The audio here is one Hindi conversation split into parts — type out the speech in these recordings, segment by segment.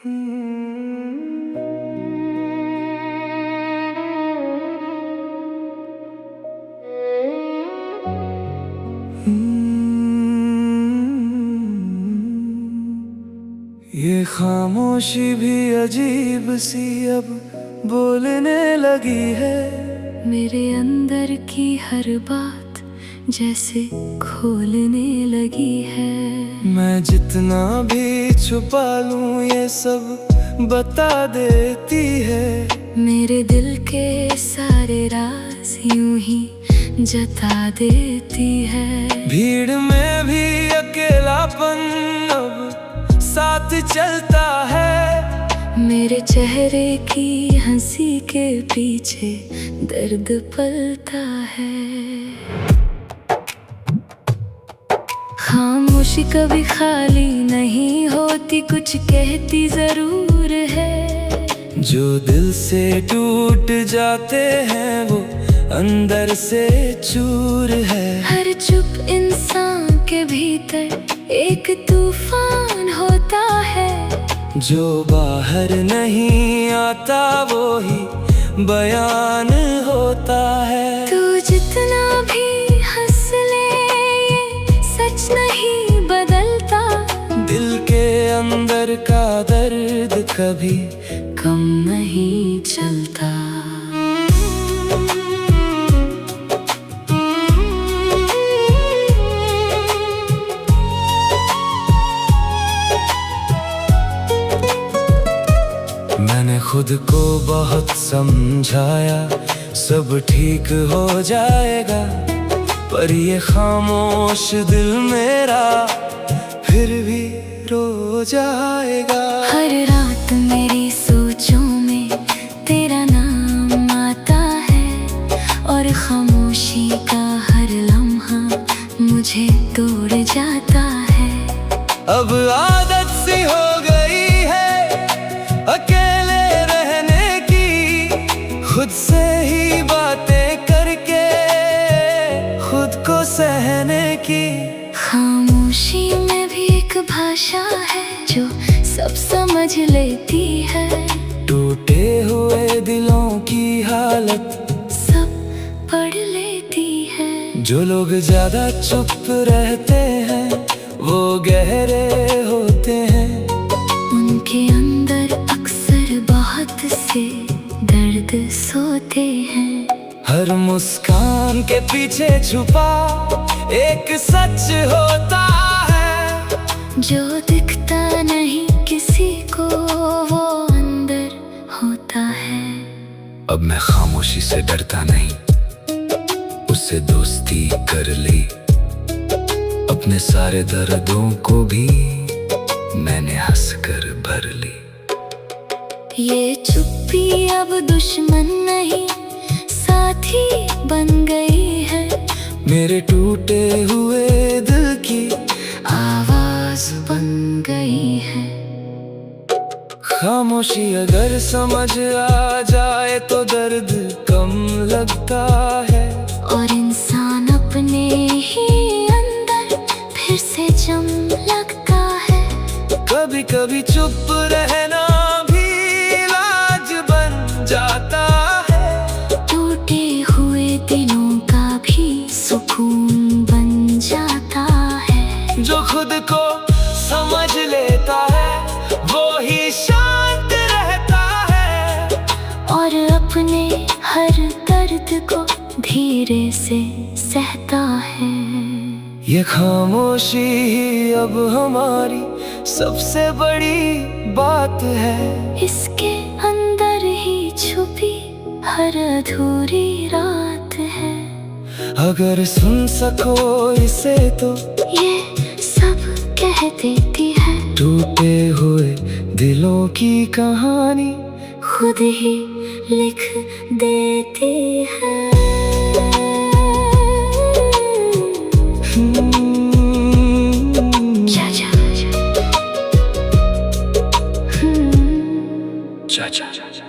ये खामोशी भी अजीब सी अब बोलने लगी है। मेरे अंदर की हर बात जैसे खोलने लगी है। मैं जितना भी छुपा लूं ये सब बता देती है। मेरे दिल के सारे राज यूं ही जता देती है। भीड़ में भी अकेलापन अब साथ चलता है। मेरे चेहरे की हंसी के पीछे दर्द पलता है। खामोशी कभी खाली नहीं होती, कुछ कहती जरूर है। जो दिल से टूट जाते हैं वो अंदर से चूर है। हर चुप इंसान के भीतर एक तूफान होता है। जो बाहर नहीं आता वो ही बयान होता है। तू जितना भी हंस ले ये सच नहीं बदलता। दिल के अंदर का दर्द कभी कम नहीं चलता। मैंने खुद को बहुत समझाया सब ठीक हो जाएगा, पर ये खामोश दिल मेरा फिर भी रो जाएगा। हर रात मेरी सोचों में तेरा नाम आता है, और खामोशी का हर लम्हा मुझे तोड़ जाता है। अब आदत सी हो गई है अकेले रहने की, खुद से ही बातें करके खुद को सहने की। खामोशी में भी एक भाषा है जो सब समझ लेती है। टूटे हुए दिलों की हालत सब पढ़ लेती है। जो लोग ज्यादा चुप रहते हैं वो गहरे होते हैं। उनके अंदर अक्सर बहुत से दर्द सोते हैं। हर मुस्कान के पीछे छुपा एक सच होता है। जो दिखता नहीं किसी को वो अंदर होता है। अब मैं खामोशी से डरता नहीं, उससे दोस्ती कर ली। अपने सारे दर्दों को भी मैंने हंसकर भर ली। ये चुप्पी अब दुश्मन नहीं साथी बन गई है। मेरे टूटे हुए दिल की आवाज बन गई है। खामोशी अगर समझ आ जाए तो दर्द कम लगता है। और इंसान अपने ही अंदर फिर से जम लगता है। कभी कभी चुप रहना भी इलाज बन जाता है। टूटे हुए दिलों का भी सुकून बन जाता है। जो खुद को समझ लेता है वो ही शांत रहता है। और अपने हर दर्द को धीरे से सहता है। ये खामोशी ही अब हमारी सबसे बड़ी बात है। इसके अंदर ही छुपी हर अधूरी रात है। अगर सुन सको इसे तो ये सब कह देती है। टूटे हुए दिलों की कहानी खुद ही लिख देती है। चाचा चाचा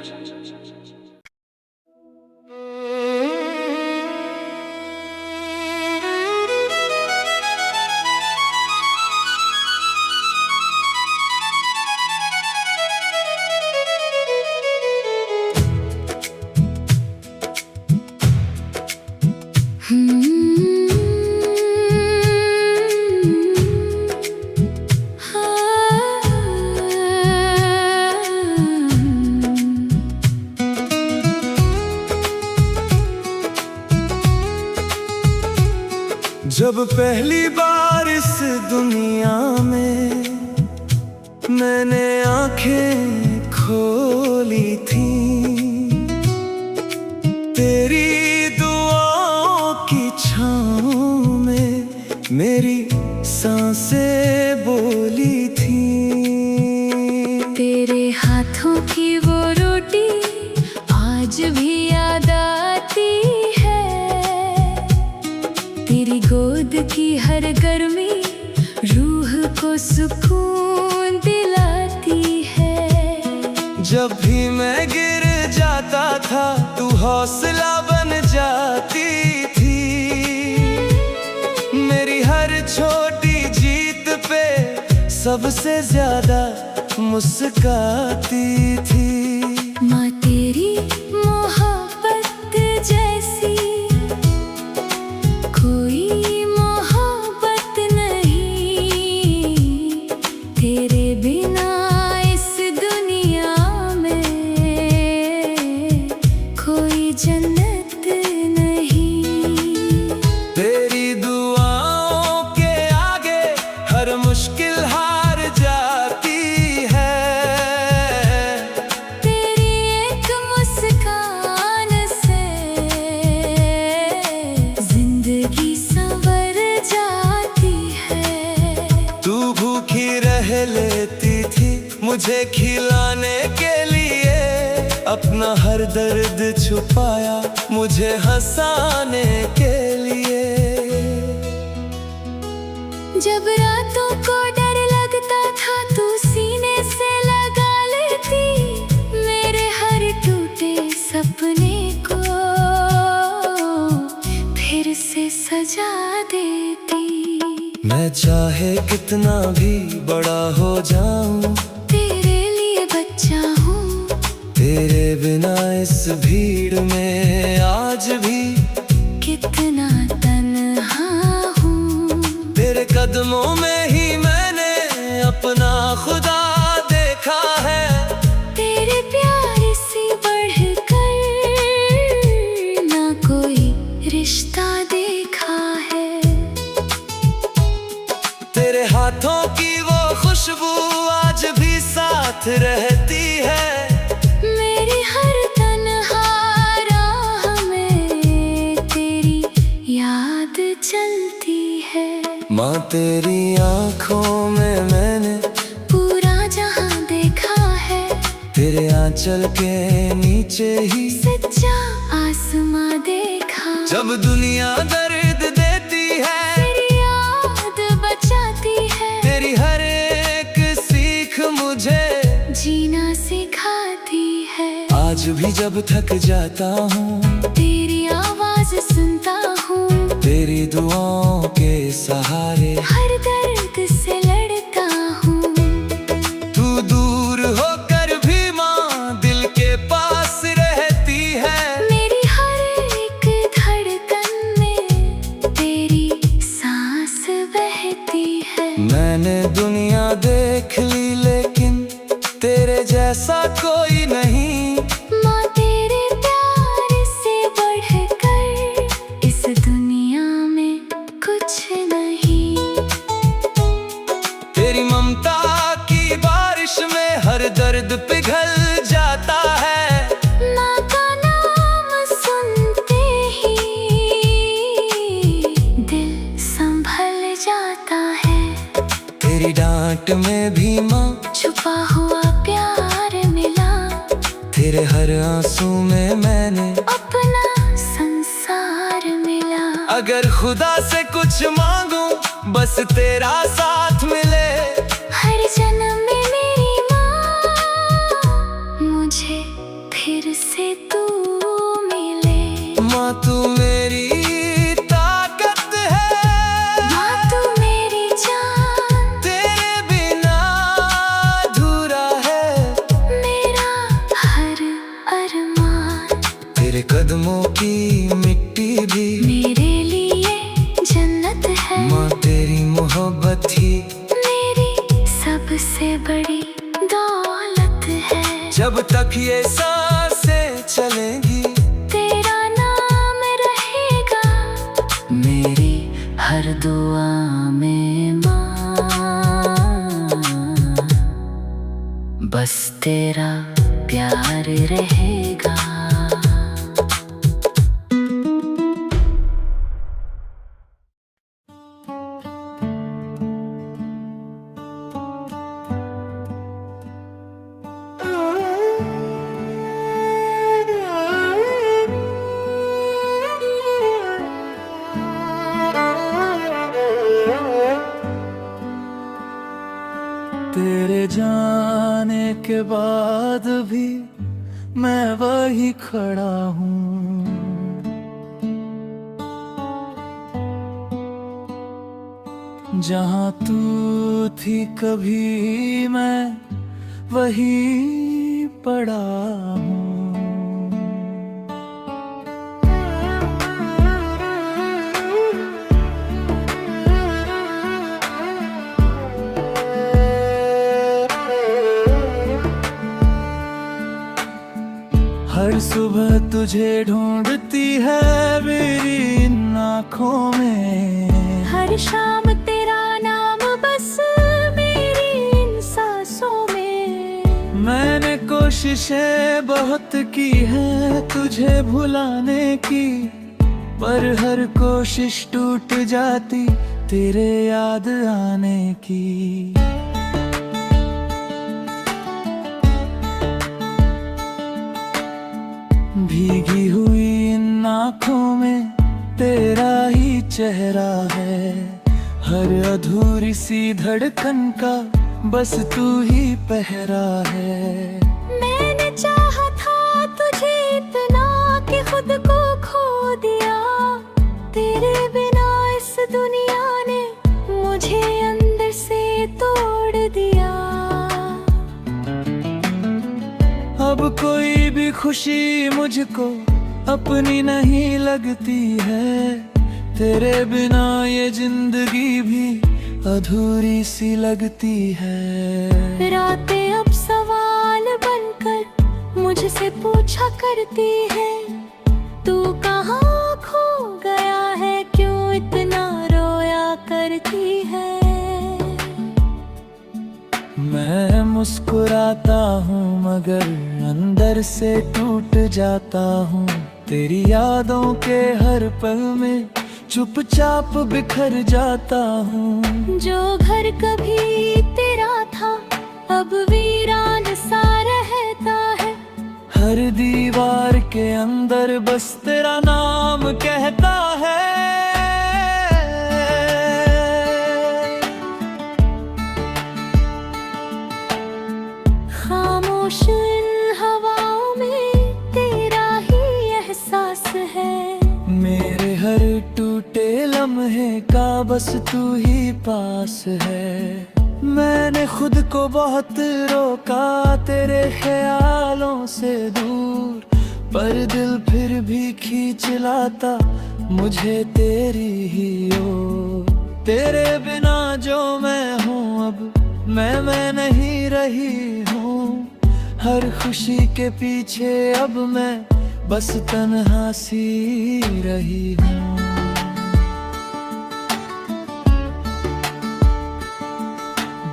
जब पहली बार इस दुनिया में मैंने आंखें खोली थी, तेरी दुआओं की छाँव में मेरी सांसें बोली थी। तेरे हाथों की वो रोटी आज भी याद आती है, तेरी गोद की हर गर्मी रूह को सुकून दिलाती है। जब भी मैं गिर जाता था तू हौसला बन जाती थी, मेरी हर छोटी जीत पे सबसे ज्यादा मुस्काती थी। माँ तेरी मोहब्बत जैसी कोई मोहब्बत नहीं, तेरे बिना इस दुनिया में कोई जन्नत नहीं। तेरी दुआओं के आगे हर मुश्किल हार जाती है, तेरी एक मुस्कान से जिंदगी संवर जाती है। तू भूखी रह लेती थी मुझे खिलाने के लिए, अपना हर दर्द छुपाया मुझे हंसाने के लिए। जब रातों को डर लगता था तू सीने से लगा लेती, मेरे हर टूटे सपने को फिर से सजा देती। मैं चाहे कितना भी बड़ा हो जाऊं, तेरे लिए बच्चा हूँ, तेरे बिना इस भीड़ में आज भी कितना तन्हा हूँ। तेरे कदमों में ही मैंने अपना खुदा देखा है, तेरे प्यार से बढ़कर ना कोई रिश्ता देखा है। तेरे हाथों की वो खुशबू आज भी साथ रहती है, मेरी हर तन्हा राह में तेरी याद चलती है। माँ तेरी आँखों में मैंने पूरा जहां देखा है, तेरे आंचल के नीचे ही सच्चा आसमां देखा। जब दुनिया दर्द देती है तेरी याद बचाती है, तेरी हर एक सीख मुझे जीना सिखाती है। आज भी जब थक जाता हूँ तेरी आवाज सुनता हूँ, तेरी दुआओं के सहारे हर दर्द से लड़ता हूँ। तू दूर होकर भी माँ दिल के पास रहती है, मेरी हर एक धड़कन में तेरी सांस बहती है। मैंने दुनिया देख ली लेकिन तेरे जैसा कोई नहीं, माँ तेरे प्यार से बढ़कर इस दुनिया में कुछ नहीं। तेरी ममता की बारिश में हर दर्द पिघल जाता है, माँ का नाम सुनते ही दिल संभल जाता है। तेरी डांट में भी माँ छुपा हुआ प्यार मिला, तेरे हर आंसू में मैंने अपना संसार मिला। अगर खुदा से कुछ मांगूं बस तेरा साथ मिले, हर जन्म में मेरी माँ मुझे फिर से तू मिले। माँ तू मेरी ताकत है, माँ तू मेरी जान, तेरे बिना अधूरा है मेरा हर अरमान। तेरे कदमों की मिट्टी भी मेरे लिए जन्नत है, माँ तेरी मोहब्बत ही मेरी सबसे बड़ी दौलत है। जब तक ये सांसें चलेंगी तेरा नाम रहेगा मेरी हर दुआ बस तेरा प्यार रहेगा। तेरे जाने के बाद भी मैं वही खड़ा हूँ, जहाँ तू थी कभी मैं वही पड़ा हूँ। हर सुबह तुझे ढूंढती है मेरी इन आँखों में, हर शाम तेरा नाम बस मेरी इन सांसों में। मैंने कोशिशें बहुत की है तुझे भुलाने की, पर हर कोशिश टूट जाती तेरे याद आने की। भीगी हुई इन आँखों में तेरा ही चेहरा है, हर अधूरी सी धड़कन का बस तू ही पहरा है। मैंने चाहा था तुझे इतना कि खुद को खो दिया, तेरे बिना इस दुनिया ने मुझे अंदर से तोड़ दिया। अब कोई भी खुशी मुझको अपनी नहीं लगती है, तेरे बिना ये जिंदगी भी अधूरी सी लगती है। रातें अब सवाल बनकर मुझसे पूछा करती है, तू कहाँ खो गया है, क्यों इतना रोया करती है। मैं मुस्कुराता हूँ मगर अंदर से टूट जाता हूँ, तेरी यादों के हर पल में चुपचाप बिखर जाता हूँ। जो घर कभी तेरा था अब वीरान सा रहता है, हर दीवार के अंदर बस तेरा नाम कहता है। खामोश इन हवाओं में तेरा ही एहसास है, मेरे हर टूटे लम्हे का बस तू ही पास है। मैंने खुद को बहुत रोका तेरे ख्यालों से दूर, पर दिल फिर भी खींच लाता मुझे तेरी ही ओर। तेरे बिना जो मैं हूँ अब मैं नहीं रही हूँ, हर खुशी के पीछे अब मैं बस तन्हा सी रही हूँ।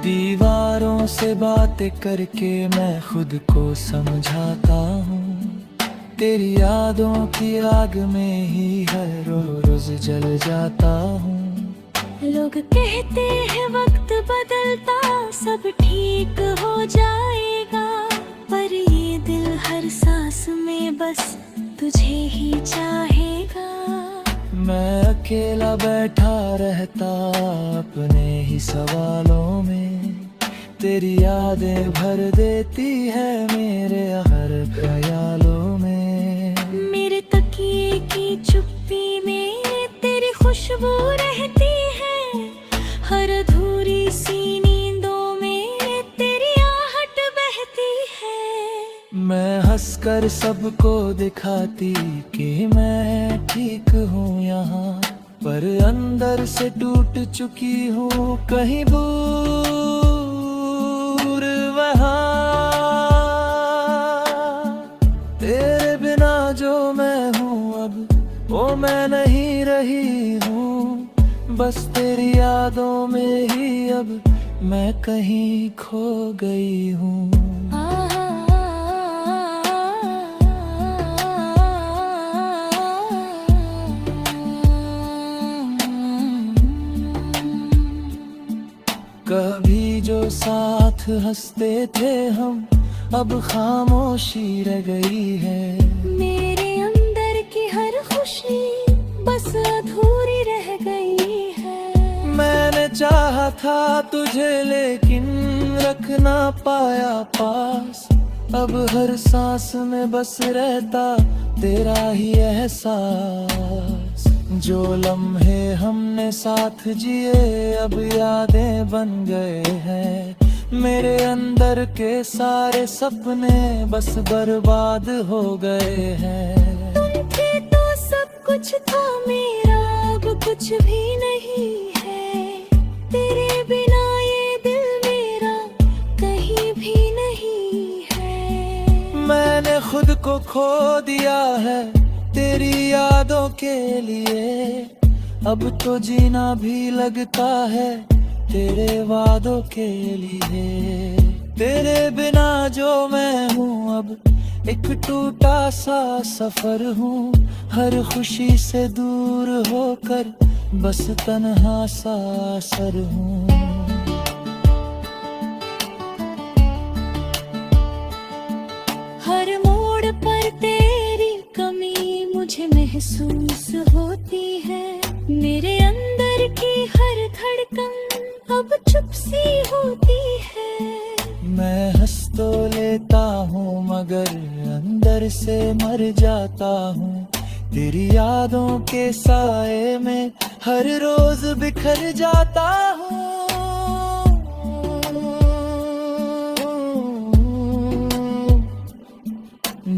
दीवारों से बातें करके मैं खुद को समझाता हूँ, तेरी यादों की आग में ही हर रोज जल जाता हूँ। लोग कहते हैं वक्त बदलता सब ठीक हो जाएगा, पर ये दिल हर सांस में बस तुझे ही चाहेगा। मैं अकेला बैठा रहता अपने ही सवालों में, तेरी यादें भर देती है मेरे हर ख्यालों में। मेरे तकिए की चुप्पी में तेरी खुशबू रहती है, हर अधूरी सी नींदों में तेरी आहट बहती है। मैं हंसकर सबको दिखाती कि मैं ठीक हूँ यहाँ, पर अंदर से टूट चुकी हूँ कहीं दूर वहाँ। तेरे बिना जो मैं हूँ अब वो मैं नहीं रही हूँ, बस तेरी यादों में ही अब मैं कहीं खो गई हूँ। कभी जो साथ हंसते थे हम, अब खामोशी रह गई है। मेरे अंदर की हर खुशी बस अधूरी रह गई है। मैंने चाहा था तुझे लेकिन रख ना पाया पास, अब हर सांस में बस रहता तेरा ही एहसास। जो लम्हे हमने साथ जिए अब यादें बन गए हैं। मेरे अंदर के सारे सपने बस बर्बाद हो गए हैं। तुम थे तो सब कुछ था मेरा, अब कुछ भी नहीं है। तेरे बिना ये दिल मेरा कहीं भी नहीं है। मैंने खुद को खो दिया है तेरी यादों के लिए, अब तो जीना भी लगता है तेरे वादों के लिए। तेरे बिना जो मैं हूँ अब एक टूटा सा सफर हूँ, हर खुशी से दूर होकर बस तन्हा सा सर हूँ। हर मोड़ पर तेरी कमी मुझे महसूस होती है। मेरे अंदर की हर धड़कन अब चुप सी होती है। मैं हंस तो लेता हूँ मगर अंदर से मर जाता हूँ। तेरी यादों के साए में हर रोज बिखर जाता हूँ।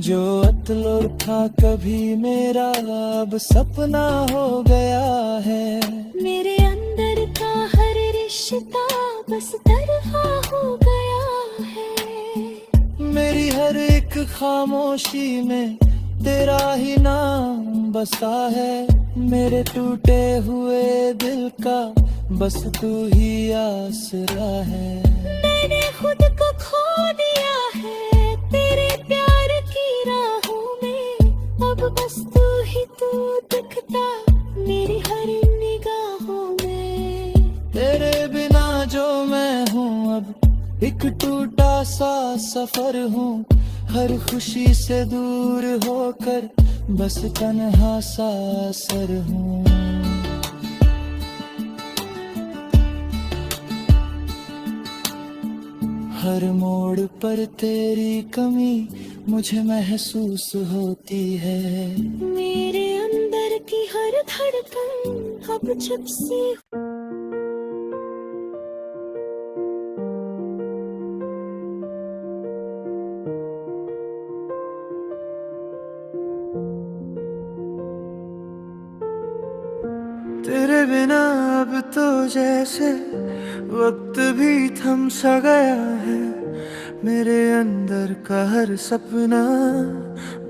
जो अतलो था कभी मेरा अब सपना हो गया है। मेरे अंदर का हर रिश्ता बस तरहा हो गया है। मेरी हर एक खामोशी में तेरा ही नाम बसा है। मेरे टूटे हुए दिल का बस तू ही आसरा है। मैंने खुद को खो दिया है तेरे प्यार की राहों में, अब बस तू ही तू दिखता मेरी हर निगाहों में। तेरे बिना जो मैं हूँ अब एक टूटा सा सफर हूँ, हर खुशी से दूर होकर बस तन्हा सा सर हूँ। हर मोड़ पर तेरी कमी मुझे महसूस होती है। मेरे अंदर की हर धड़कन अब चुप सी। तेरे बिना अब तो जैसे वक्त भी थम सा गया है। मेरे अंदर का हर सपना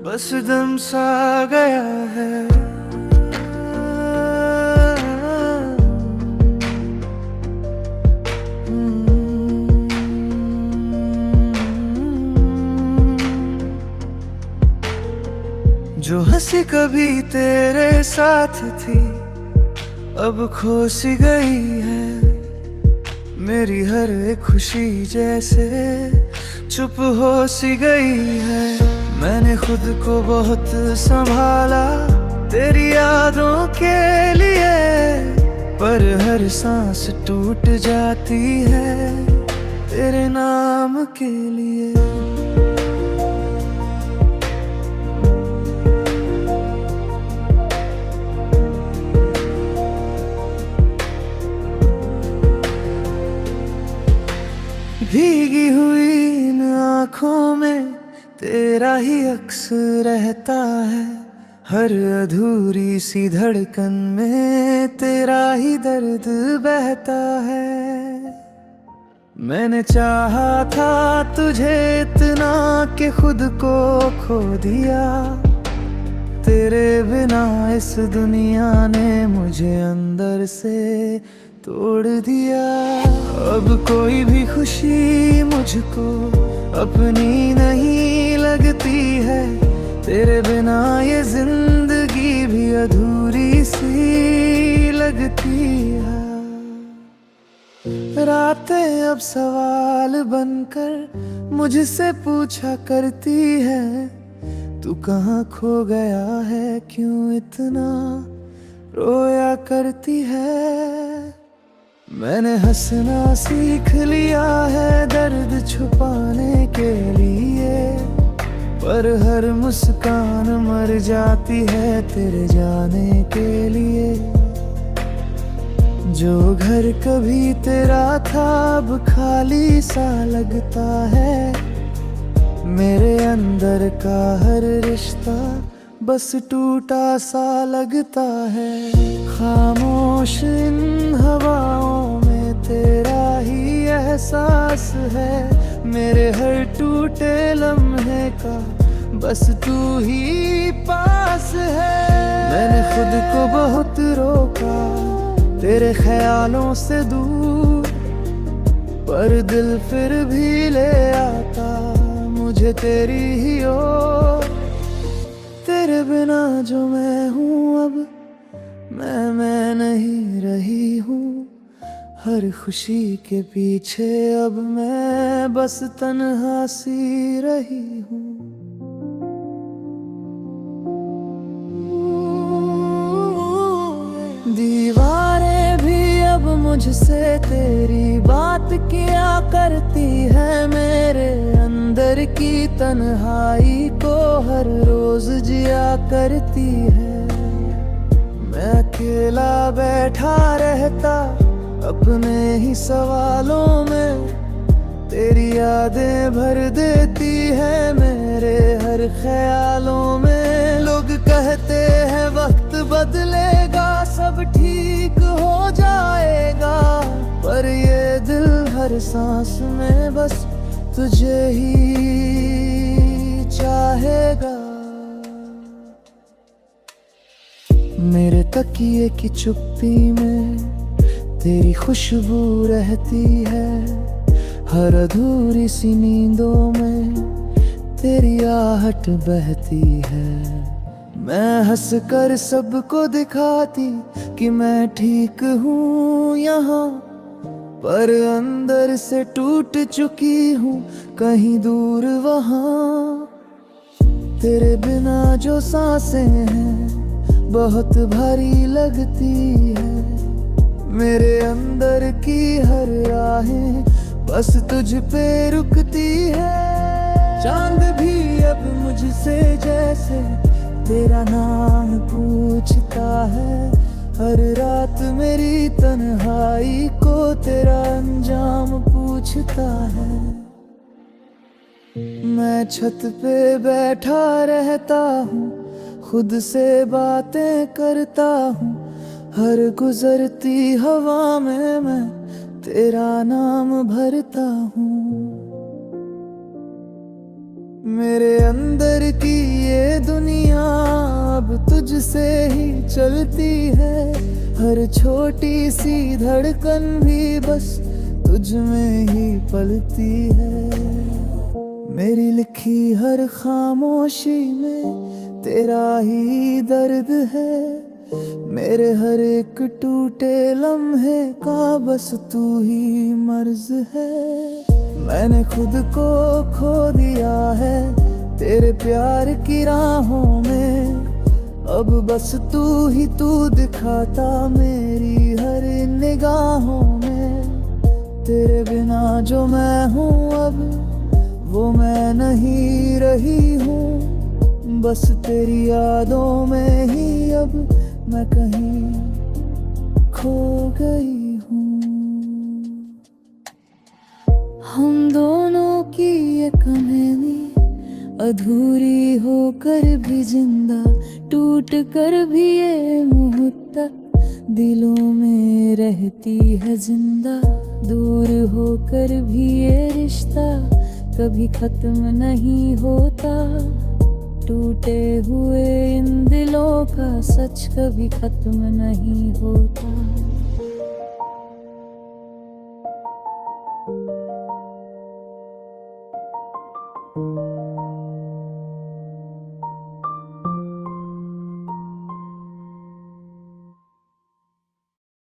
बस दम सा गया है। जो हंसी कभी तेरे साथ थी अब खो सी गई है। मेरी हर एक खुशी जैसे चुप हो सी गई है। मैंने खुद को बहुत संभाला तेरी यादों के लिए, पर हर सांस टूट जाती है तेरे नाम के लिए। भीगी हुई इन आँखों में तेरा ही अक्स रहता है। हर अधूरी सी धड़कन में तेरा ही दर्द बहता है। मैंने चाहा था तुझे इतना कि खुद को खो दिया। तेरे बिना इस दुनिया ने मुझे अंदर से तोड़ दिया। अब कोई भी खुशी मुझको अपनी नहीं लगती है, तेरे बिना ये जिंदगी भी अधूरी सी लगती है। रातें अब सवाल बनकर मुझसे पूछा करती है, तू कहाँ खो गया है, क्यों इतना रोया करती है। मैंने हंसना सीख लिया है दर्द छुपाने के लिए, पर हर मुस्कान मर जाती है तेरे जाने के लिए। जो घर कभी तेरा था अब खाली सा लगता है, मेरे अंदर का हर रिश्ता बस टूटा सा लगता है। खामोश इन हवाओं में तेरा ही एहसास है, मेरे हर टूटे लम्हे का बस तू ही पास है। मैंने खुद को बहुत रोका तेरे ख्यालों से दूर, पर दिल फिर भी ले आता मुझे तेरी ही ओर। तेरे बिना जो मैं हूँ अब मैं नहीं रही हूँ, हर खुशी के पीछे अब मैं बस तन्हा सी रही हूँ। दीवारें भी अब मुझसे तेरी बात किया करती है, मेरे अंदर की तन्हाई को हर रोज जिया करती है। मैं अकेला बैठा रहता अपने ही सवालों में, तेरी यादें भर देती है मेरे हर ख्यालों में। लोग कहते हैं वक्त बदलेगा सब ठीक हो जाएगा, पर ये दिल हर सांस में बस तुझे ही चाहेगा। मेरे तकिए की चुप्पी में तेरी खुशबू रहती है, हर अधूरी सी नींदों में तेरी आहट बहती है। मैं हंस कर सबको दिखाती कि मैं ठीक हूँ यहाँ, पर अंदर से टूट चुकी हूँ कहीं दूर वहाँ। तेरे बिना जो सांसें हैं बहुत भारी लगती है, मेरे अंदर की हर राहें बस तुझ पे रुकती है। चांद भी अब मुझसे जैसे तेरा नाम पूछता है, हर रात मेरी तन्हाई को तेरा अंजाम पूछता है। मैं छत पे बैठा रहता हूँ, खुद से बातें करता हूँ, हर गुजरती हवा में मैं तेरा नाम भरता हूँ। मेरे अंदर की ये दुनिया अब तुझसे ही चलती है, हर छोटी सी धड़कन भी बस तुझ में ही पलती है। मेरी लिखी हर खामोशी में तेरा ही दर्द है, मेरे हर एक टूटे लम्हे का बस तू ही मर्ज है। मैंने खुद को खो दिया है तेरे प्यार की राहों में, अब बस तू ही तू दिखाता मेरी हर निगाहों में। तेरे बिना जो मैं हूँ अब वो मैं नहीं रही हूँ, बस तेरी यादों में ही अब मैं कहीं खो गई हूँ। हम दोनों की ये कहानी अधूरी होकर भी जिंदा, टूट कर भी ये मुहब्बत दिलों में रहती है जिंदा। दूर होकर भी ये रिश्ता कभी खत्म नहीं होता, टूटे हुए इन दिलों का सच कभी खत्म नहीं होता। है।